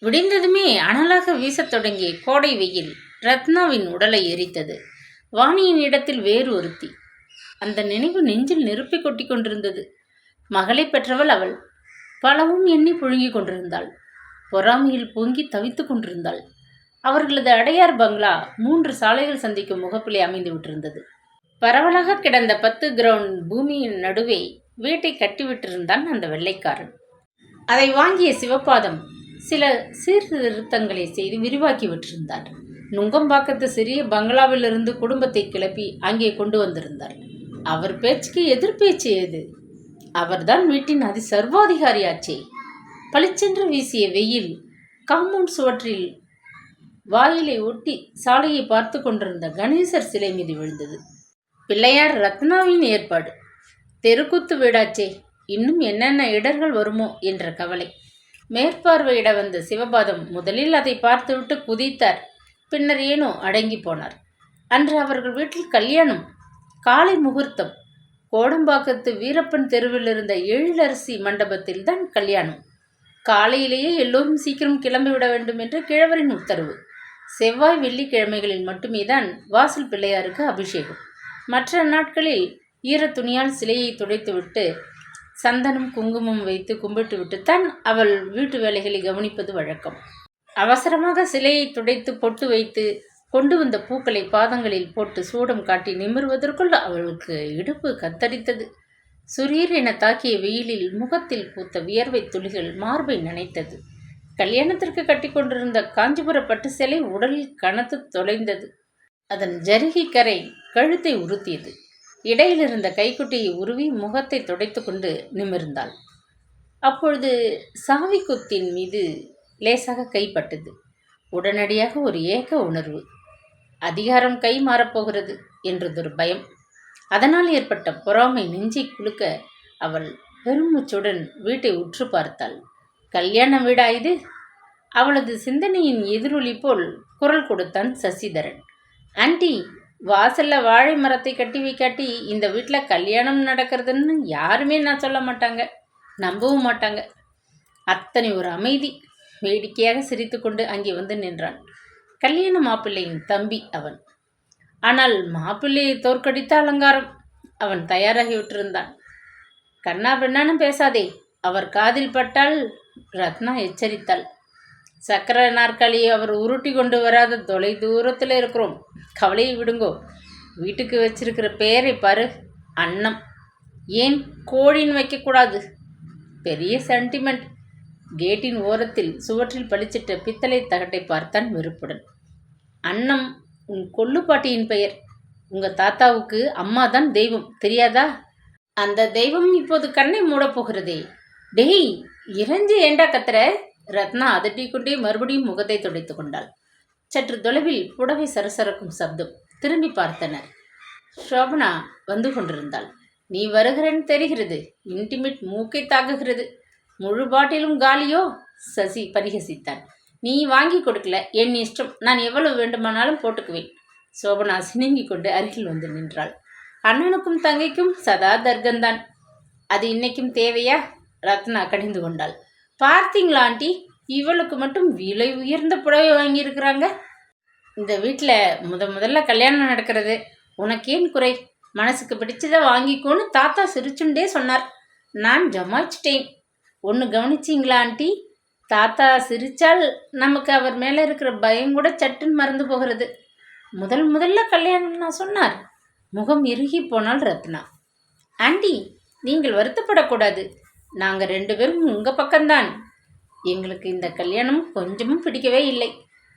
விடிந்ததுமே அனலாக வீசத் தொடங்கிய கோடை வெயில் ரத்னாவின் உடலை எரித்தது. வாணியின் இடத்தில் வேறு ஒருத்தி. அந்த நினைவு நெஞ்சில் நெருப்பை கொட்டி கொண்டிருந்தது. மகளை பெற்றவள் அவள். பலவும் எண்ணி புழுங்கிக் கொண்டிருந்தாள். பொறாமையில் பொங்கி தவித்துக் கொண்டிருந்தாள். அவர்களது அடையார் பங்களா 3 சாலைகள் சந்திக்கும் முகப்பிலே அமைந்து விட்டிருந்தது. பரவலாக கிடந்த 10 கிரவுண்ட் பூமியின் நடுவே வீட்டை கட்டிவிட்டிருந்தான் அந்த வெள்ளைக்காரன். அதை வாங்கிய சிவபாதம் சில சீர்திருத்தங்களை செய்து விரிவாக்கி விட்டிருந்தார். நுங்கம்பாக்கத்து சிறிய பங்களாவிலிருந்து குடும்பத்தை கிளப்பி அங்கே கொண்டு வந்திருந்தார். அவர் பேச்சுக்கு எதிர்பேச்சு ஏது? அவர்தான் வீட்டின் சர்வாதிகாரியாச்சே. பளிச்சென்று வீசிய வெயில் காம்பவுண்ட் சுவற்றில் வாயிலை ஒட்டி சாலையை பார்த்து கொண்டிருந்த கணேசர் சிலை மீது விழுந்தது. பிள்ளையார் ரத்னாவின் ஏற்பாடு. தெருக்கூத்து வீடாச்சே, இன்னும் என்னென்ன இடர்கள் வருமோ என்ற கவலை. மேற்பார்வையிட வந்த சிவபாதம் முதலில் அதை பார்த்துவிட்டு குதித்தார். பின்னர் ஏனோ அடங்கி போனார். அன்று அவர்கள் வீட்டில் கல்யாணம். காலை முகூர்த்தம். கோடம்பாக்கத்து வீரப்பன் தெருவில் இருந்த எழிலரசி மண்டபத்தில் தான் கல்யாணம். காலையிலேயே எல்லோரும் சீக்கிரம் கிளம்பிவிட வேண்டும் என்று கிழவரின் உத்தரவு. செவ்வாய் வெள்ளிக்கிழமைகளில் மட்டுமே தான் வாசல் பிள்ளையாருக்கு அபிஷேகம். மற்ற நாட்களில் ஈரத்துணியால் சிலையை துடைத்துவிட்டு சந்தனம் குங்குமம் வைத்து கும்பிட்டு விட்டுத்தான் அவள் வீட்டு வேலைகளை கவனிப்பது வழக்கம். அவசரமாக சிலையை துடைத்து பொட்டு வைத்து கொண்டு வந்த பூக்களை பாதங்களில் போட்டு சூடம் காட்டி நிமிர்வதற்குள் அவளுக்கு இடுப்பு கத்தரித்தது. சுரீர் என தாக்கிய வெயிலில் முகத்தில் பூத்த வியர்வை துளிகள் மார்பை நனைத்தது. கல்யாணத்திற்கு கட்டிக்கொண்டிருந்த காஞ்சிபுர பட்டு சேலை உடலில் கனத்து தொலைந்தது. அதன் ஜருகி கரை கழுத்தை உறுத்தியது. இடையிலிருந்த கைக்குட்டியை உருவி முகத்தை துடைத்து கொண்டு நிமிர்ந்தாள். அப்பொழுது சாவி குத்தின் மீது லேசாக கைப்பட்டது. உடனடியாக ஒரு ஏக்க உணர்வு. அதிகாரம் கை மாறப்போகிறது என்றதொரு பயம். அதனால் ஏற்பட்ட பொறாமை நெஞ்சை குலுக்க அவள் பெருமூச்சுடன் வீட்டை உற்று பார்த்தாள். கல்யாண வீடா இது? அவளது சிந்தனையின் எதிரொலி போல் குரல் கொடுத்தான் சசிதரன். ஆண்டி, வாசல்ல வாழை மரத்தை கட்டி வைக்காட்டி இந்த வீட்டில் கல்யாணம் நடக்கிறதுன்னு யாருமே நான் சொல்ல மாட்டாங்க, நம்பவும் மாட்டாங்க. அத்தனை ஒரு அமைதி. வேடிக்கையாக சிரித்து கொண்டு அங்கே வந்து நின்றான். கல்யாண மாப்பிள்ளையின் தம்பி அவன். ஆனால் மாப்பிள்ளையை தோற்கடித்த அலங்காரம். அவன் தயாராகி விட்டிருந்தான். கண்ணா பெண்ணானும் பேசாதே, அவர் காதில் பட்டால் ரத்னா எச்சரித்தாள். சக்கர நாற்காலியை அவர் உருட்டி கொண்டு வராத தொலை தூரத்தில் இருக்கிறோம். கவலையை விடுங்கோ. வீட்டுக்கு வச்சிருக்கிற பெயரை பாரு, அன்னம். ஏன் கோழின்னு வைக்கக்கூடாது? பெரிய சென்டிமெண்ட். கேட்டின் ஓரத்தில் சுவற்றில் பளிச்சிட்ட பித்தளை தகட்டை பார்த்தான் வெறுப்புடன். அன்னம் உன் கொள்ளுப்பாட்டியின் பெயர். உங்கள் தாத்தாவுக்கு அம்மா தான் தெய்வம், தெரியாதா? அந்த தெய்வம் இப்போது கண்ணை மூடப்போகிறதே. டேய், இறைஞ்சி ஏண்டா கத்துற? ரத்னா அதட்டிக்கொண்டே மறுபடியும் முகத்தை துடைத்து கொண்டாள். சற்று தொலைவில் புடவை சரசரக்கும் சப்தம். திரும்பி பார்த்தனர். ஷோபனா வந்து கொண்டிருந்தாள். நீ வருகிறேன்னு தெரிகிறது. இன்டிமேட் மூக்கை தாக்குகிறது. முழு பாட்டிலும் காலியோ? சசி பரிகசித்தான். நீ வாங்கி கொடுக்கல, என் இஷ்டம். நான் எவ்வளவு வேண்டுமானாலும் போட்டுக்குவேன். சோபனா சினுங்கி கொண்டு அருகில் வந்து நின்றாள். அண்ணனுக்கும் தங்கைக்கும் சதா தர்க்கந்தான். அது இன்னைக்கும் தேவையா? ரத்னா கடிந்து கொண்டாள். பார்த்தீங்களா ஆண்டி, இவளுக்கு மட்டும் விலை உயர்ந்த புடவை வாங்கியிருக்கிறாங்க. இந்த வீட்டில் முதல்ல கல்யாணம் நடக்கிறது. உனக்கேன் குறை? மனசுக்கு பிடிச்சதை வாங்கிக்கோன்னு தாத்தா சிரிச்சுண்டே சொன்னார். நான் ஜமாச்சிட்டேன். ஒன்று கவனிச்சிங்களா ஆண்டி? தாத்தா சிரிச்சால் நமக்கு அவர் மேலே இருக்கிற பயம் கூட சட்டுன்னு மறந்து போகிறது. முதல்ல கல்யாணம் நான் சொன்னார். முகம் இறுகி போனாள் ரத்னா. ஆண்டி, நீங்கள் வருத்தப்படக்கூடாது. நாங்கள் 2 பேரும் உங்கள் பக்கம்தான். எங்களுக்கு இந்த கல்யாணம் கொஞ்சமும் பிடிக்கவே இல்லை.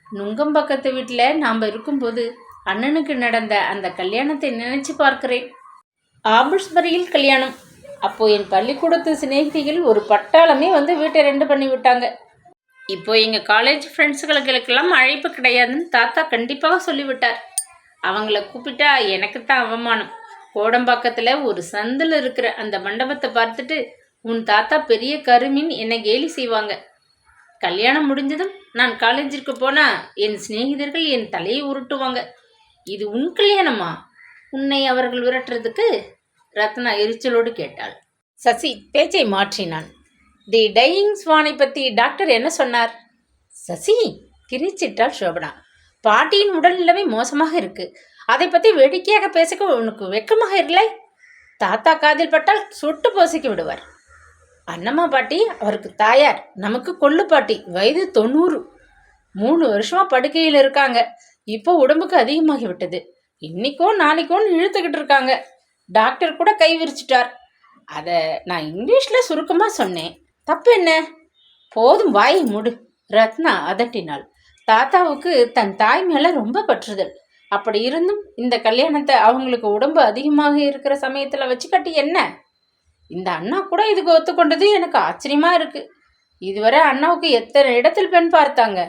நுங்கம்பாக்கத்து வீட்டில் நாம் இருக்கும்போது அண்ணனுக்கு நடந்த அந்த கல்யாணத்தை நினைச்சு பார்க்கிறேன். ஆபுஷ்பரியில் கல்யாணம். அப்போது என் பள்ளிக்கூடத்து சிநேகிதிகள் ஒரு பட்டாளமே வந்து வீட்டை 2 பண்ணி விட்டாங்க. இப்போது எங்கள் காலேஜ் ஃப்ரெண்ட்ஸுகளுக்கெல்லாம் அழைப்பு கிடையாதுன்னு தாத்தா கண்டிப்பாக சொல்லிவிட்டார். அவங்கள கூப்பிட்டா எனக்கு தான் அவமானம். கோடம்பாக்கத்தில் ஒரு சந்தில் இருக்கிற அந்த மண்டபத்தை பார்த்துட்டு உன் தாத்தா பெரிய கருமின் என்னை கேலி செய்வாங்க. கல்யாணம் முடிஞ்சதும் நான் காலேஜிற்கு போனால் என் சிநேகிதர்கள் என் தலையை உருட்டுவாங்க. இது உன் கல்யாணமா? உன்னை அவர்கள் விரட்டுறதுக்கு? ரத்னா எரிச்சலோடு கேட்டாள். சசி பேச்சை மாற்றினான். தி டையிங் ஸ்வானை பற்றி டாக்டர் என்ன சொன்னார்? சசி, கிரிச்சிட்டாள் சோபனா. பாட்டியின் உடல்நிலைமை மோசமாக இருக்கு. அதை பத்தி வேடிக்கையாக பேசக்க உனக்கு வெக்கமாக இல்லை? தாத்தா காதில் பட்டால் சுட்டு போசிக்க விடுவார். அண்ணம்மா பாட்டி அவருக்கு தாயார், நமக்கு கொள்ளு பாட்டி, வயது 90. 3 வருஷமா படுக்கையில் இருக்காங்க. இப்போ உடம்புக்கு அதிகமாகி விட்டது. இன்னைக்கோ நாளைக்கோன்னு இழுத்துக்கிட்டு இருக்காங்க. டாக்டர் கூட கை விரிச்சிட்டார். அதை நான் இங்கிலீஷில் சுருக்கமாக சொன்னேன். தப்பு என்ன? போதும், வாயை மூடு. ரத்னா அதட்டினாள். தாத்தாவுக்கு தன் தாய் மேல ரொம்ப பற்றுதல். அப்படி இருந்தும் இந்த கல்யாணத்தை அவங்களுக்கு உடம்பு அதிகமாக இருக்கிற சமயத்துல வச்சு கட்டி என்ன? இந்த அண்ணா கூட இதுக்கு ஒத்துக்கொண்டது எனக்கு ஆச்சரியமா இருக்கு. இதுவரை அண்ணாவுக்கு எத்தனை இடத்தில் பெண் பார்த்தாங்க.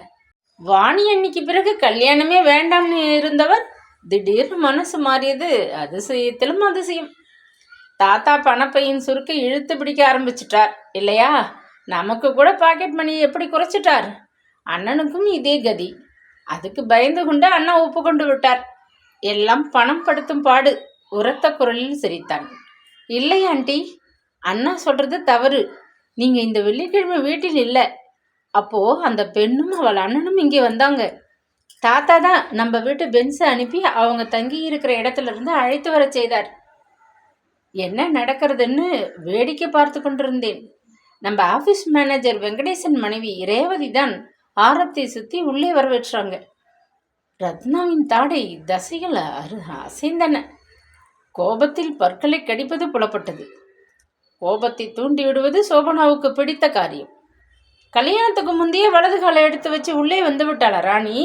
வாணி அன்னைக்கு பிறகு கல்யாணமே வேண்டாம்னு இருந்தவர் திடீர்னு மனசு மாறியது அதிசயத்திலும் அதிசயம். தாத்தா பணப்பையின் சுருக்க இழுத்து பிடிக்க ஆரம்பிச்சிட்டார் இல்லையா? நமக்கு கூட பாக்கெட் மணி எப்படி குறைச்சிட்டார். அண்ணனுக்கும் இதே கதி. அதுக்கு பயந்து கொண்டு அண்ணா ஒப்புக்கொண்டு விட்டார். எல்லாம் பணம் படுத்தும் பாடு. உரத்த குரலில் சிரித்தான். இல்லை ஆண்டி, அண்ணா சொல்றது தவறு. நீங்க இந்த வெள்ளிக்கிழமை வீட்டில் இல்லை. அப்போ அந்த பெண்ணும் அவள் அண்ணனும் இங்கே வந்தாங்க. தாத்தா தான் நம்ம வீட்டு பென்ஸை அனுப்பி அவங்க தங்கி இருக்கிற இடத்துல இருந்து அழைத்து வர செய்தார். என்ன நடக்கிறதுன்னு வேடிக்கை பார்த்து கொண்டிருந்தேன். நம்ம ஆஃபீஸ் மேனேஜர் வெங்கடேசன் மனைவி ரேவதி தான் ஆரத்தை சுற்றி உள்ளே வரவேற்றாங்க. ரத்னாவின் தாடை தசைகள் அசைந்தன. கோபத்தில் பற்களை கடிப்பது புலப்பட்டது. கோபத்தை தூண்டி விடுவது சோபனாவுக்கு பிடித்த காரியம். கல்யாணத்துக்கு முந்தைய வலது காலை எடுத்து வச்சு உள்ளே வந்து விட்டாளா ராணி?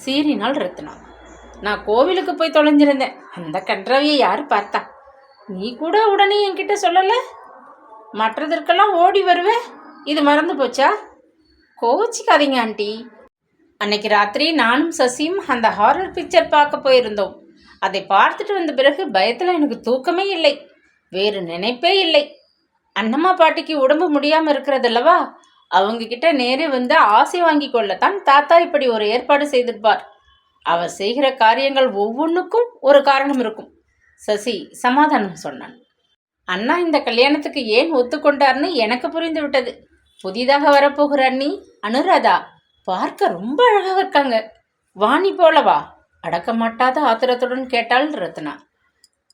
சீறினாள் ரத்னா. நான் கோவிலுக்கு போய் தொலைஞ்சிருந்தேன். அந்த கன்றாவியை யாரு பார்த்தா? நீ கூட உடனே என்கிட்ட சொல்லலை. மற்றதற்கெல்லாம் ஓடி வருவேன். இது மறந்து போச்சா? கோச்சிக்காதீங்க ஆண்டி. அன்னைக்கு ராத்திரி நானும் சசியும் அந்த ஹாரர் பிக்சர் பார்க்க போயிருந்தோம். அதை பார்த்துட்டு வந்த பிறகு பயத்தில் எனக்கு தூக்கமே இல்லை. வேறு நினைப்பே இல்லை. அண்ணம்மா பாட்டிக்கு உடம்பு முடியாமல் இருக்கிறதல்லவா? அவங்க கிட்ட நேரே வந்து ஆசை வாங்கி கொள்ளத்தான் தாத்தா இப்படி ஒரு ஏற்பாடு செய்திருப்பார். அவர் செய்கிற காரியங்கள் ஒவ்வொன்றுக்கும் ஒரு காரணம் இருக்கும். சசி சமாதானம் சொன்னான். அண்ணா இந்த கல்யாணத்துக்கு ஏன் ஒத்துக்கொண்டார்னு எனக்கு புரிந்து விட்டது. புதிதாக வரப்போகிற அண்ணி அனுராதா பார்க்க ரொம்ப அழகாக இருக்காங்க. வாணி போலவா? அடக்க மாட்டாத ஆத்திரத்துடன் கேட்டாள் ரத்னா.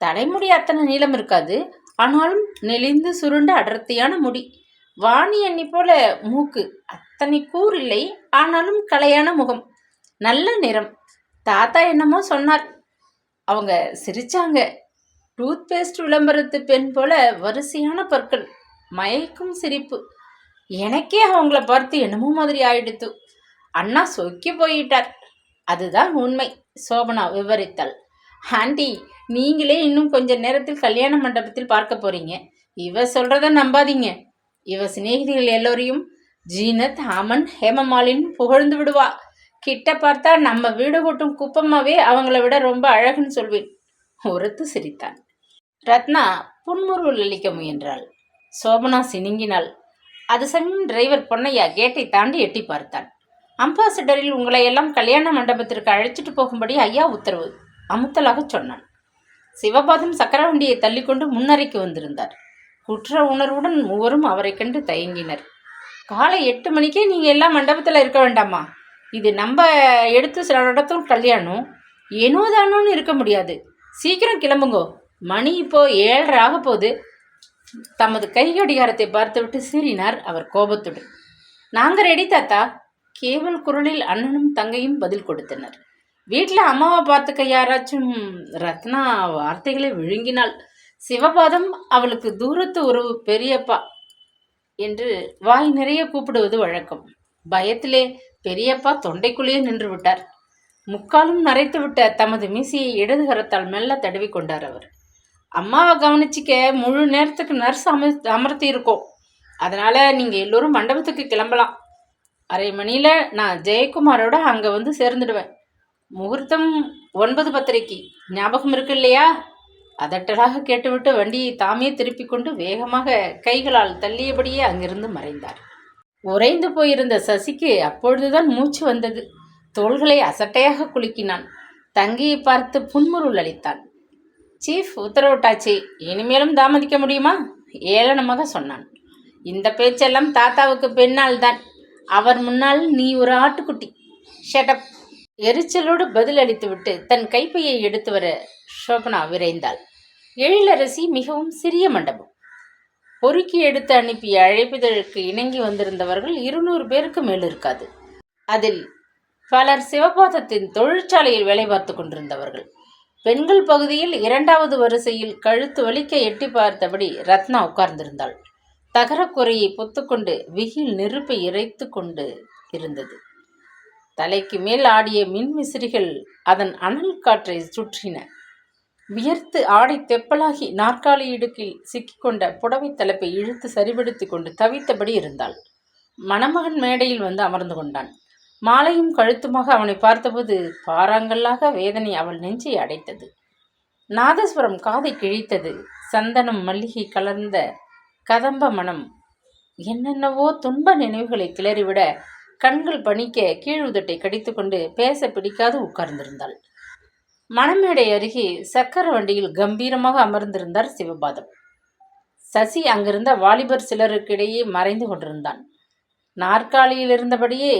தலைமுடி அத்தனை நீளம் இருக்காது, ஆனாலும் நெளிந்து சுருண்ட அடர்த்தியான முடி. வாணி அண்ணி போல மூக்கு அத்தனை கூர் இல்லை, ஆனாலும் கலையான முகம், நல்ல நிறம். தாத்தா என்னமோ சொன்னார். அவங்க சிரிச்சாங்க. டூத் பேஸ்ட் விளம்பரத்து பெண் போல வரிசையான பற்கள், மயக்கும் சிரிப்பு. எனக்கே அவங்கள பார்த்து என்னமோ மாதிரி ஆயிடுத்து. அண்ணா சொக்கி போயிட்டார். அதுதான் உண்மை, சோபனா விவரித்தாள். ஆண்டி, நீங்களே இன்னும் கொஞ்ச நேரத்தில் கல்யாண மண்டபத்தில் பார்க்க போறீங்க. இவ சொல்றத நம்பாதீங்க. இவ சிநேகிதிகள் எல்லோரையும் ஜீனத், அமன், ஹேமமாலின்னு புகழ்ந்து விடுவா. கிட்ட பார்த்தா நம்ம வீடு கூட்டும் குப்பமாவே அவங்கள விட ரொம்ப அழகுன்னு சொல்வேன். உரத்து சிரித்தான். ரத்னா புன்முறுவல் அளிக்க முயன்றாள். சோபனா சினுங்கினாள். அது சமயம் டிரைவர் பொன்னையா கேட்டை தாண்டி எட்டி பார்த்தான். அம்பாசிடரில் உங்களை எல்லாம் கல்யாண மண்டபத்திற்கு அழைச்சிட்டு போகும்படி ஐயா உத்தரவு, அமுத்தலாக சொன்னான். சிவபாதம் சக்கரவண்டியை தள்ளிக்கொண்டு முன்னறைக்கு வந்திருந்தார். குற்ற உணர்வுடன் மூவரும் அவரை கண்டு தயங்கினர். காலை 8 மணிக்கே நீங்கள் எல்லாம் மண்டபத்தில் இருக்க வேண்டாமா? இது நம்ம எடுத்து நடத்தும் கல்யாணம். ஏனோ தானோன்னு இருக்க முடியாது. சீக்கிரம் கிளம்புங்கோ. மணி இப்போ 7:30 ஆக போகுது. தமது கை கடிகாரத்தை பார்த்துவிட்டு சீறினார் அவர் கோபத்துடன். நாங்கள் ரெடி தாத்தா. கேவல் குரலில் அண்ணனும் தங்கையும் பதில் கொடுத்தனர். வீட்டில் அம்மாவை பார்த்துக்க யாராச்சும்? ரத்னா வார்த்தைகளை விழுங்கினாள். சிவபாதம் அவளுக்கு தூரத்து உறவு பெரியப்பா என்று வாய் நிறைய கூப்பிடுவது வழக்கம். பயத்திலே பெரியப்பா தொண்டைக்குள்ளேயே நின்று விட்டார். முக்காலும் நரைத்து விட்ட தமது மீசையை இடது கரத்தால் மெல்ல தடவி கொண்டார் அவர். அம்மாவை கவனிச்சிக்க முழு நேரத்துக்கு நர்ஸ் அமர்த்தி இருக்கோம். அதனால நீங்க எல்லோரும் மண்டபத்துக்கு கிளம்பலாம். 1/2 மணியில் நான் ஜெயக்குமாரோட அங்கே வந்து சேர்ந்துடுவேன். முகூர்த்தம் 9:10 ஞாபகம் இருக்கு இல்லையா? அதட்டலாக கேட்டுவிட்டு வண்டியை தாமே திருப்பி கொண்டு வேகமாக கைகளால் தள்ளியபடியே அங்கிருந்து மறைந்தார். உறைந்து போயிருந்த சசிக்கு அப்பொழுதுதான் மூச்சு வந்தது. தோள்களை அசட்டையாக குலுக்கினான். தங்கையை பார்த்து புன்முறுவல் அளித்தான். சீஃப் உத்தரவிட்டாச்சு, இனிமேலும் தாமதிக்க முடியுமா? ஏளனமாக சொன்னான். இந்த பேச்செல்லாம் தாத்தாவுக்கு பின்னால் தான். அவர் முன்னால் நீ ஒரு ஆட்டுக்குட்டி. ஷட்டப். எரிச்சலோடு பதில் அளித்துவிட்டு தன் கைப்பையை எடுத்து வர சோபனா விரைந்தாள். எழிலரசி மிகவும் சிறிய மண்டபம். பொறுக்கி எடுத்து அனுப்பிய அழைப்பிதழுக்கு இணங்கி வந்திருந்தவர்கள் 200 பேருக்கு மேல் இருக்காது. அதில் பலர் சிவபாதத்தின் தொழிற்சாலையில் வேலை பார்த்து கொண்டிருந்தவர்கள். பெண்கள் பகுதியில் 2வது வரிசையில் கழுத்து வலிக்க எட்டி பார்த்தபடி ரத்னா உட்கார்ந்திருந்தாள். தகரக்குறையை பொத்துக்கொண்டு வெயில் நெருப்பை இறைத்து கொண்டு இருந்தது. தலைக்கு மேல் ஆடிய மின் விசிறிகள் அதன் அனல் காற்றை சுற்றின. வியர்த்து ஆடை தெப்பலாகி நாற்காலி இடுக்கில் சிக்கிக்கொண்ட புடவை தலைப்பை இழுத்து சரிபடுத்தி கொண்டு தவித்தபடி இருந்தாள். மணமகன் மேடையில் வந்து அமர்ந்து கொண்டான். மாலையும் கழுத்துமாக அவனை பார்த்தபோது பாறாங்கல்லாக வேதனை அவள் நெஞ்சை அடைத்தது. நாதஸ்வரம் காதை கிழித்தது. சந்தனம் மல்லிகை கலர்ந்த கதம்ப மனம் என்னென்னவோ துன்ப நினைவுகளை கிளறிவிட கண்கள் பணிக்க கீழுதட்டை கடித்து கொண்டு பேச பிடிக்காது உட்கார்ந்திருந்தாள். மணமேடை அருகே சக்கர வண்டியில் கம்பீரமாக அமர்ந்திருந்தார் சிவபாதம். சசி அங்கிருந்த வாலிபர் சிலருக்கிடையே மறைந்து கொண்டிருந்தான். நாற்காலியில் இருந்தபடியே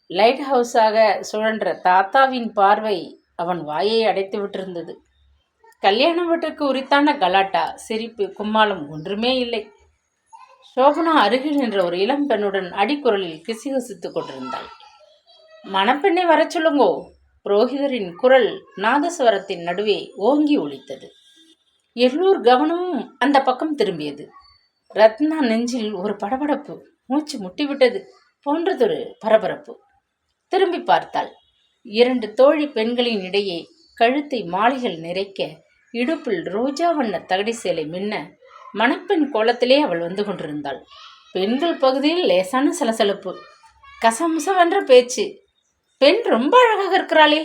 லைட் ஹவுஸாக சுழன்ற தாத்தாவின் பார்வை அவன் வாயை அடைத்து விட்டிருந்தது. கல்யாண வீட்டுக்கு உரித்தான கலாட்டா, சிரிப்பு, கும்மாளம் ஒன்றுமே இல்லை. சோபனா அருகில் நின்ற ஒரு இளம் பெண்ணுடன் அடிக்குரலில் கிசுகிசுத்து கொண்டிருந்தாள். மணப்பெண்ணை வரச் சொல்லுங்கோ. புரோகிதரின் குரல் நாதஸ்வரத்தின் நடுவே ஓங்கி ஒலித்தது. எல்லோர் கவனமும் அந்த பக்கம் திரும்பியது. ரத்னா நெஞ்சில் ஒரு படபடப்பு, மூச்சு முட்டிவிட்டது போன்றதொரு பரபரப்பு. திரும்பி பார்த்தாள். 2 தோழி பெண்களின் இடையே கழுத்தை மாலைகள் நிறைக்க, இடுப்பில் ரோஜா வண்ண தகடி சேலை மின்ன, மணப்பெண் கோலத்திலே அவள் வந்து கொண்டிருந்தாள். பெண்கள் பகுதியில் லேசான சலசலப்பு, கசமுசவென்ற பேச்சு. பெண் ரொம்ப அழகாக இருக்கிறாளே,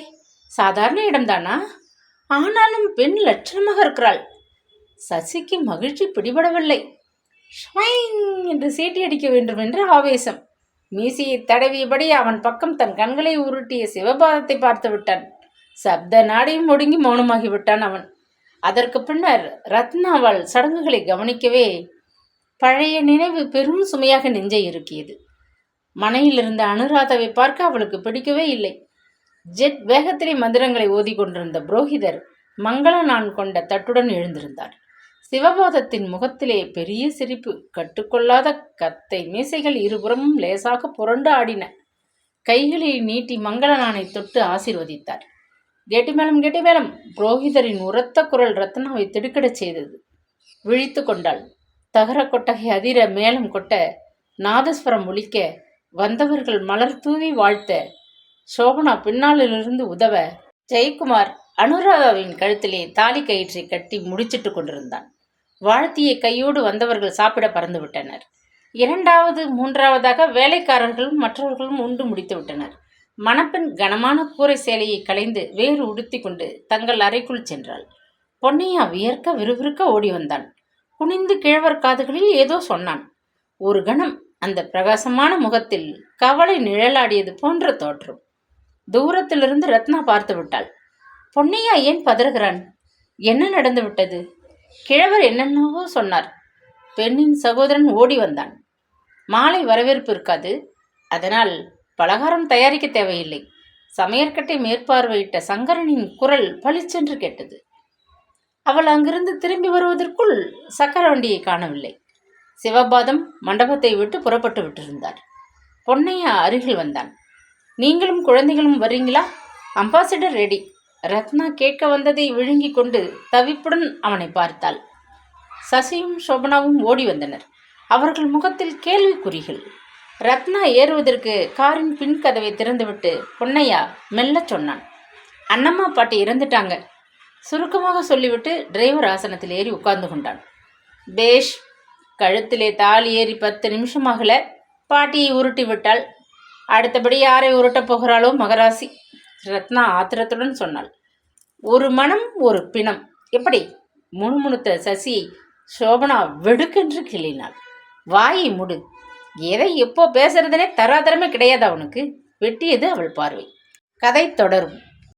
சாதாரண இடம்தானா? ஆனாலும் பெண் லட்சணமாக இருக்கிறாள். சசிக்கு மகிழ்ச்சி பிடிபடவில்லை. ஷ்வைங் என்று சீட்டி அடிக்க வேண்டும் என்று ஆவேசம். மீசையை தடவியபடி அவன் பக்கம் தன் கண்களை உருட்டிய சிவபாதத்தை பார்த்து விட்டான். சப்த நாடியும் ஒடுங்கி மௌனமாகிவிட்டான் அவன். அதற்கு பின்னர் ரத்னாவால் சடங்குகளை கவனிக்கவே பழைய நினைவு பெரும் சுமையாக நெஞ்சை இறுக்கியது. மனையில் இருந்த அனுராதாவை பார்க்க அவளுக்கு பிடிக்கவே இல்லை. ஜெட் வேகத்திலே மந்திரங்களை ஓதி கொண்டிருந்த புரோகிதர் மங்கள நான் கொண்ட தட்டுடன் எழுந்திருந்தார். சிவபாதத்தின் முகத்திலே பெரிய சிரிப்பு. கட்டுக்கொள்ளாத கத்தை மீசைகள் இருபுறமும் லேசாக புரண்டு ஆடின. கைகளை நீட்டி மங்கள நானை தொட்டு ஆசீர்வதித்தார். கெட்டிமேளம் கெட்டிமேளம். புரோகிதரின் உரத்த குரல் ரத்னாவை திடுக்கிடச் செய்தது. விழித்து கொண்டாள். தகர கொட்டகை அதிர மேளம் கொட்ட, நாதஸ்வரம் ஒலிக்க, வந்தவர்கள் மலர் தூவி வாழ்த்த, சோபனா பின்னாலிலிருந்து உதவ, ஜெயக்குமார் அனுராதாவின் கழுத்திலே தாலி கயிற்றை கட்டி முடிச்சிட்டு கொண்டிருந்தான். வாழ்த்திய கையோடு வந்தவர்கள் சாப்பிட பறந்து விட்டனர். 2வது 3வதாக வேலைக்காரர்களும் மற்றவர்களும் உண்டு முடித்து விட்டனர். மணப்பெண் கனமான கூரை சேலையை களைந்து வேறு உடுத்தி கொண்டு தங்கள் அறைக்குள் சென்றாள். பொன்னையா வியர்க்க விறுவிறுக்க ஓடி வந்தான். குனிந்து கிழவர் காதுகளில் ஏதோ சொன்னான். ஒரு கணம் அந்த பிரகாசமான முகத்தில் கவலை நிழலாடியது போன்ற தோற்றம். தூரத்திலிருந்து ரத்னா பார்த்து விட்டாள். பொன்னையா ஏன் பதறுகிறான்? என்ன நடந்து விட்டது? கிழவர் என்னென்னவோ சொன்னார். பெண்ணின் சகோதரன் ஓடி வந்தான். மாலை வரவேற்பு இருக்காது, அதனால் பலகாரம் தயாரிக்க தேவையில்லை. சமையற்கட்டை மேற்பார்வையிட்ட சங்கரனின் குரல் பளிச்சென்று கேட்டது. அவள் அங்கிருந்து திரும்பி வருவதற்குள் சக்கர வண்டியை காணவில்லை. சிவபாதம் மண்டபத்தை விட்டு புறப்பட்டு விட்டிருந்தார். பொன்னையா அருகில் வந்தான். நீங்களும் குழந்தைகளும் வர்றீங்களா? Ambassador ready. ரத்னா கேட்க வந்ததை விழுங்கி கொண்டு தவிப்புடன் அவனை பார்த்தாள். சசியும் சோபனாவும் ஓடி வந்தனர். அவர்கள் முகத்தில் கேள்விக்குறிகள். ரத்னா ஏறுவதற்கு காரின் பின் கதவை திறந்துவிட்டு பொன்னையா மெல்ல சொன்னான். அண்ணம்மா பாட்டி இறந்துட்டாங்க. சுருக்கமாக சொல்லிவிட்டு டிரைவர் ஆசனத்தில் ஏறி உட்கார்ந்து கொண்டான். பேஷ். கழுத்திலே தாலி ஏறி 10 நிமிஷமாகல, பாட்டியை உருட்டி விட்டாள். அடுத்தபடி யாரை உருட்டப் போகிறாளோ மகராசி. ரத்னா ஆத்திரத்துடன் சொன்னாள். ஒரு மனம் ஒரு பிணம் எப்படி? முணுமுணுத்த சசியை சோபனா வெடுக்கென்று கிள்ளினாள். வாயை முடு. எதை எப்போ பேசுறதுனே தராதரமே கிடையாது அவனுக்கு. வெட்டியது அவள் பார்வை. கதை தொடரும்.